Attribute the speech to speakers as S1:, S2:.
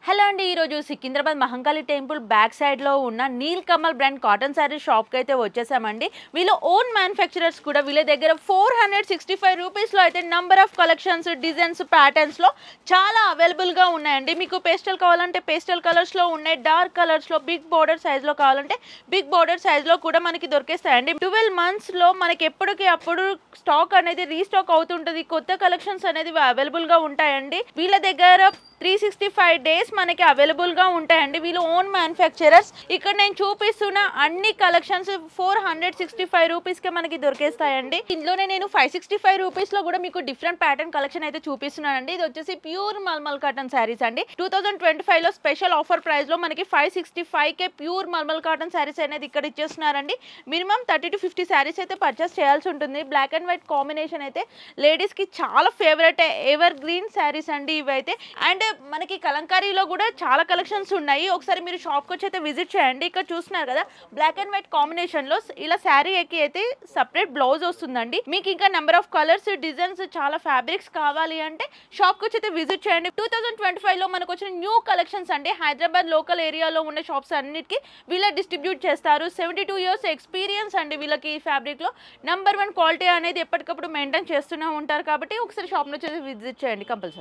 S1: Hello అండి, ఈరోజు Secunderabad Mahankali temple back సైడ్లో ఉన్న నీల్ కమల్ బ్రాండ్ కాటన్ శారీ షాప్కి అయితే వచ్చేసామండి. వీళ్ళు ఓన్ మ్యానుఫ్యాక్చరర్స్ కూడా. వీళ్ళ దగ్గర 465 రూపీస్లో అయితే నంబర్ ఆఫ్ కలెక్షన్స్, డిజైన్స్, ప్యాటర్న్స్లో చాలా అవైలబుల్గా ఉన్నాయండి. మీకు పేస్టల్ కావాలంటే పేస్టల్ కలర్స్లో ఉన్నాయి, డార్క్ కలర్స్లో, బిగ్ బోర్డర్ సైజ్లో కావాలంటే బిగ్ బోర్డర్ సైజ్లో కూడా మనకి దొరికేస్తాయండి. 12 మంత్స్లో మనకి ఎప్పటికి అప్పుడు స్టాక్ అనేది రీస్టాక్ అవుతుంటుంది. కొత్త కలెక్షన్స్ అనేది అవైలబుల్గా ఉంటాయండి. వీళ్ళ దగ్గర 365 డేస్ మనకి అవైలబుల్గా ఉంటాయండి. వీళ్ళు ఓన్ మ్యానుఫ్యాక్చరర్స్. ఇక్కడ నేను చూపిస్తున్న అన్ని కలెక్షన్స్ 465 రూపీస్కే మనకి దొరికేస్తాయండి. ఇందులోనే నేను 565 రూపీస్లో కూడా మీకు డిఫరెంట్ ప్యాటర్న్ కలెక్షన్ అయితే చూపిస్తున్నానండి. ఇది వచ్చేసి ప్యూర్ మల్మల్ కాటన్ శారీస్ అండి. 2025లో స్పెషల్ ఆఫర్ ప్రైస్లో మనకి 565కే ప్యూర్ మల్మల్ కాటన్ శారీస్ అనేది ఇక్కడ ఇచ్చేస్తున్నారండి. మినిమం 30 to 50 శారీస్ అయితే పర్చేస్ చేయాల్సి ఉంటుంది. బ్లాక్ అండ్ వైట్ కాంబినేషన్ అయితే లేడీస్కి చాలా ఫేవరెట్ ఎవర్ గ్రీన్ శారీస్ అండి ఇవైతే. అండ్ మనకి కలంకారీలో కూడా చాలా కలెక్షన్స్ ఉన్నాయి. ఒకసారి మీరు షాప్కి వచ్చి అయితే విజిట్ చేయండి. ఇక్కడ చూస్తున్నారు కదా, బ్లాక్ అండ్ వైట్ కాంబినేషన్లో ఇలా శారీకి అయితే సపరేట్ బ్లౌజ్ వస్తుందండి. మీకు ఇంకా నెంబర్ ఆఫ్ కలర్స్, డిజైన్స్, చాలా ఫ్యాబ్రిక్స్ కావాలి అంటే షాప్కి వచ్చి అయితే విజిట్ చేయండి. 2025లో మనకు వచ్చిన న్యూ కలెక్షన్స్ అండి. హైదరాబాద్ లోకల్ ఏరియాలో ఉన్న షాప్స్ అన్నిటికీ వీళ్ళ డిస్ట్రిబ్యూట్ చేస్తారు. 72 years ఎక్స్పీరియన్స్ అండి వీళ్ళకి. ఈ ఫ్యాబ్రిక్లో నంబర్ 1 క్వాలిటీ అనేది ఎప్పటికప్పుడు మెయింటైన్ చేస్తూనే ఉంటారు. కాబట్టి ఒకసారి షాప్లో వచ్చి విజిట్ చేయండి కంపల్సరీ.